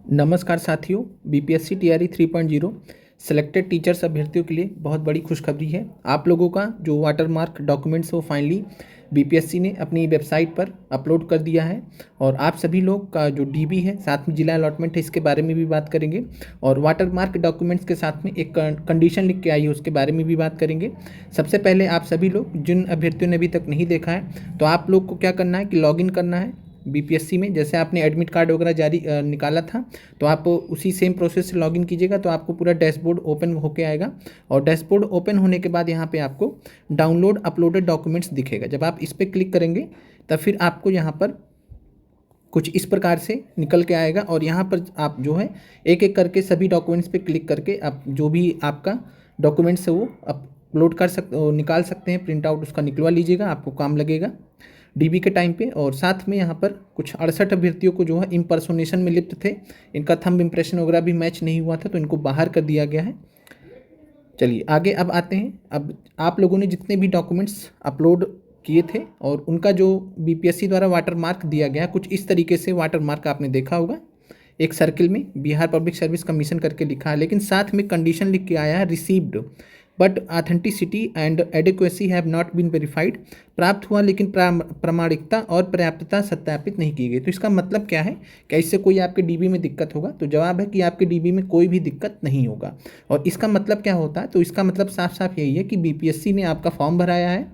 नमस्कार साथियों, BPSC TRE 3.0 selected teachers अभ्यर्थियों के लिए बहुत बड़ी खुशखबरी है। आप लोगों का जो वाटरमार्क डॉक्यूमेंट्स वो फाइनली बीपीएससी ने अपनी वेबसाइट पर अपलोड कर दिया है और आप सभी लोग का जो डीबी है, साथ में जिला अलॉटमेंट है, इसके बारे में भी बात करेंगे और वाटरमार्क डॉक्यूमेंट्स के साथ में एक कंडीशन लिख के आई है उसके बारे में भी बात करेंगे। सबसे पहले आप सभी लोग जिन अभ्यर्थियों ने अभी तक नहीं देखा है, तो आप लोग को क्या करना है कि लॉगिन करना है बीपीएससी में। जैसे आपने एडमिट कार्ड वगैरह जारी निकाला था, तो आप उसी सेम प्रोसेस से लॉगिन कीजिएगा तो आपको पूरा डैशबोर्ड ओपन होके आएगा और डैशबोर्ड ओपन होने के बाद यहाँ पे आपको डाउनलोड अपलोडेड डॉक्यूमेंट्स दिखेगा। जब आप इस पर क्लिक करेंगे तब फिर आपको यहाँ पर कुछ इस प्रकार से निकल के आएगा और यहाँ पर आप जो है एक एक करके सभी डॉक्यूमेंट्स पे क्लिक करके आप जो भी आपका डॉक्यूमेंट्स है वो अपलोड कर सकते, निकाल सकते हैं। प्रिंट आउट उसका निकलवा लीजिएगा, आपको काम लगेगा डीबी के टाइम पे। और साथ में यहाँ पर कुछ 68 अभ्यर्थियों को जो है इम्पर्सोनेशन में लिप्त थे, इनका थंब इम्प्रेशन वगैरह भी मैच नहीं हुआ था, तो इनको बाहर कर दिया गया है। चलिए आगे अब आते हैं। अब आप लोगों ने जितने भी डॉक्यूमेंट्स अपलोड किए थे और उनका जो बीपीएससी द्वारा वाटरमार्क दिया गया, कुछ इस तरीके से वाटरमार्क आपने देखा होगा, एक सर्किल में बिहार पब्लिक सर्विस कमीशन करके लिखा है, लेकिन साथ में कंडीशन लिख के आया है received but authenticity and adequacy have not been verified. प्राप्त हुआ लेकिन प्रामाणिकता और पर्याप्तता सत्यापित नहीं की गई। तो इसका मतलब क्या है? क्या इससे कोई आपके डीबी में दिक्कत होगा? तो जवाब है कि आपके डीबी में कोई भी दिक्कत नहीं होगा। और इसका मतलब क्या होता है? तो इसका मतलब साफ साफ यही है कि बीपीएससी ने आपका फॉर्म भराया है,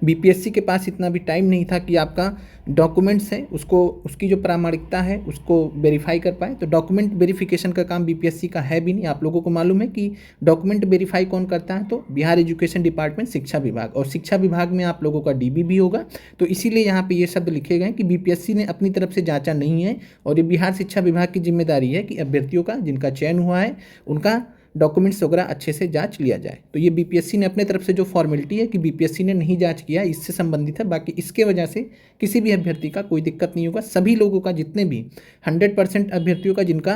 बीपीएससी के पास इतना भी टाइम नहीं था कि आपका डॉक्यूमेंट्स है उसको, उसकी जो प्रामाणिकता है उसको वेरीफाई कर पाए। तो डॉक्यूमेंट वेरिफिकेशन का काम बीपीएससी का है भी नहीं। आप लोगों को मालूम है कि डॉक्यूमेंट वेरीफाई कौन करता है? तो बिहार एजुकेशन डिपार्टमेंट, शिक्षा विभाग। और शिक्षा विभाग में आप लोगों का डीबी भी होगा। तो इसीलिए यहाँ पे ये शब्द लिखे गए कि बीपीएससी ने अपनी तरफ से जांचा नहीं है और ये बिहार शिक्षा विभाग की जिम्मेदारी है कि अभ्यर्थियों का जिनका चयन हुआ है उनका डॉक्यूमेंट्स वगैरह अच्छे से जांच लिया जाए। तो ये बीपीएससी ने अपने तरफ से जो फॉर्मेलिटी है कि बीपीएससी ने नहीं जांच किया, इससे संबंधित है। बाकी इसके वजह से किसी भी अभ्यर्थी का कोई दिक्कत नहीं होगा। सभी लोगों का, जितने भी 100% अभ्यर्थियों का जिनका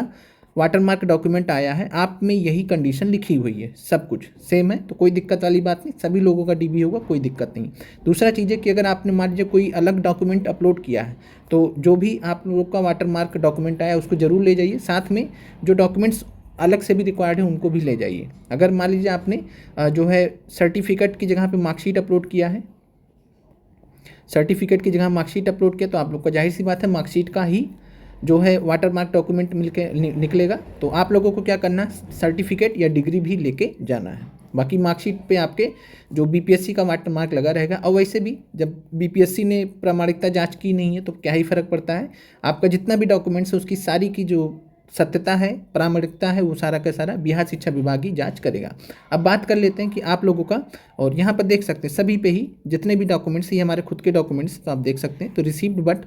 वाटरमार्क डॉक्यूमेंट आया है, आप में यही कंडीशन लिखी हुई है, सब कुछ सेम है, तो कोई दिक्कत वाली बात नहीं। सभी लोगों का डीबी होगा, कोई दिक्कत नहीं। दूसरा चीज़ है कि अगर आपने मान लीजिए कोई अलग डॉक्यूमेंट अपलोड किया है, तो जो भी आप लोगों का वाटरमार्क डॉक्यूमेंट आया उसको जरूर ले जाइए। साथ में जो डॉक्यूमेंट्स अलग से भी रिक्वायर्ड है उनको भी ले जाइए। अगर मान लीजिए आपने जो है सर्टिफिकेट की जगह पे मार्कशीट अपलोड किया है, सर्टिफिकेट की जगह मार्कशीट अपलोड किया, तो आप लोग का जाहिर सी बात है मार्कशीट का ही जो है वाटरमार्क डॉक्यूमेंट मिलके निकलेगा। तो आप लोगों को क्या करना है, सर्टिफिकेट या डिग्री भी लेके जाना है। बाकी मार्कशीट पे आपके जो बीपीएससी का वाटरमार्क लगा रहेगा। और वैसे भी जब बीपीएससी ने प्रामाणिकता जांच की नहीं है तो क्या ही फ़र्क पड़ता है, आपका जितना भी डॉक्यूमेंट्स है उसकी सारी की जो सत्यता है, प्रामाणिकता है, वो सारा का सारा बिहार शिक्षा विभाग ही जांच करेगा। अब बात कर लेते हैं कि आप लोगों का, और यहाँ पर देख सकते हैं सभी पे ही जितने भी डॉक्यूमेंट्स, ये हमारे खुद के डॉक्यूमेंट्स, तो आप देख सकते हैं। तो रिसीव्ड बट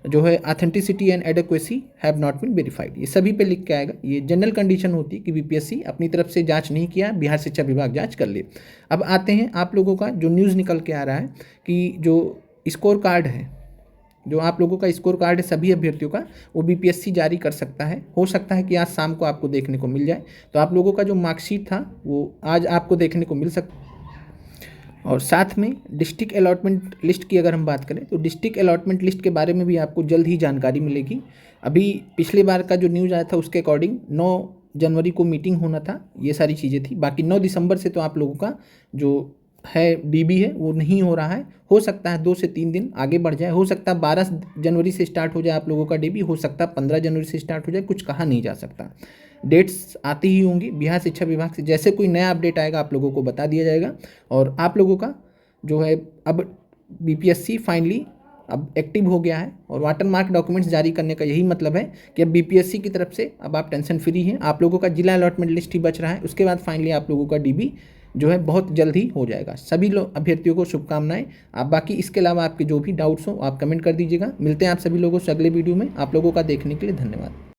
जो है authenticity and adequacy have not been verified, ये सभी पे लिख के आएगा। ये जनरल कंडीशन होती है कि बीपीएससी अपनी तरफ से जाँच नहीं किया, बिहार शिक्षा विभाग जाँच कर ले। अब आते हैं आप लोगों का जो न्यूज़ निकल के आ रहा है कि जो स्कोर कार्ड है, जो आप लोगों का स्कोर कार्ड है सभी अभ्यर्थियों का, वो बीपीएससी जारी कर सकता है। हो सकता है कि आज शाम को आपको देखने को मिल जाए। तो आप लोगों का जो मार्कशीट था वो आज आपको देखने को मिल सकता है। और साथ में डिस्ट्रिक्ट अलॉटमेंट लिस्ट की अगर हम बात करें, तो डिस्ट्रिक्ट अलॉटमेंट लिस्ट के बारे में भी आपको जल्द ही जानकारी मिलेगी। अभी पिछले बार का जो न्यूज़ आया था उसके अकॉर्डिंग 9 जनवरी को मीटिंग होना था, ये सारी चीज़ें थी। बाकी 9 दिसंबर से तो आप लोगों का जो है डीबी है वो नहीं हो रहा है। हो सकता है 2 से 3 दिन आगे बढ़ जाए, हो सकता है 12 जनवरी से स्टार्ट हो जाए आप लोगों का डीबी, हो सकता है 15 जनवरी से स्टार्ट हो जाए, कुछ कहा नहीं जा सकता। डेट्स आती ही होंगी बिहार शिक्षा विभाग से, जैसे कोई नया अपडेट आएगा आप लोगों को बता दिया जाएगा। और आप लोगों का जो है अब बीपीएससी फाइनली अब एक्टिव हो गया है और वाटरमार्क डॉक्यूमेंट्स जारी करने का यही मतलब है कि अब बीपीएससी की तरफ से अब आप टेंशन फ्री हैं। आप लोगों का जिला अलॉटमेंट लिस्ट ही बच रहा है, उसके बाद फाइनली आप लोगों का डीबी जो है बहुत जल्द ही हो जाएगा। सभी लोग अभ्यर्थियों को शुभकामनाएं। आप बाकी इसके अलावा आपके जो भी डाउट्स हो आप कमेंट कर दीजिएगा। मिलते हैं आप सभी लोगों से अगले वीडियो में। आप लोगों का देखने के लिए धन्यवाद।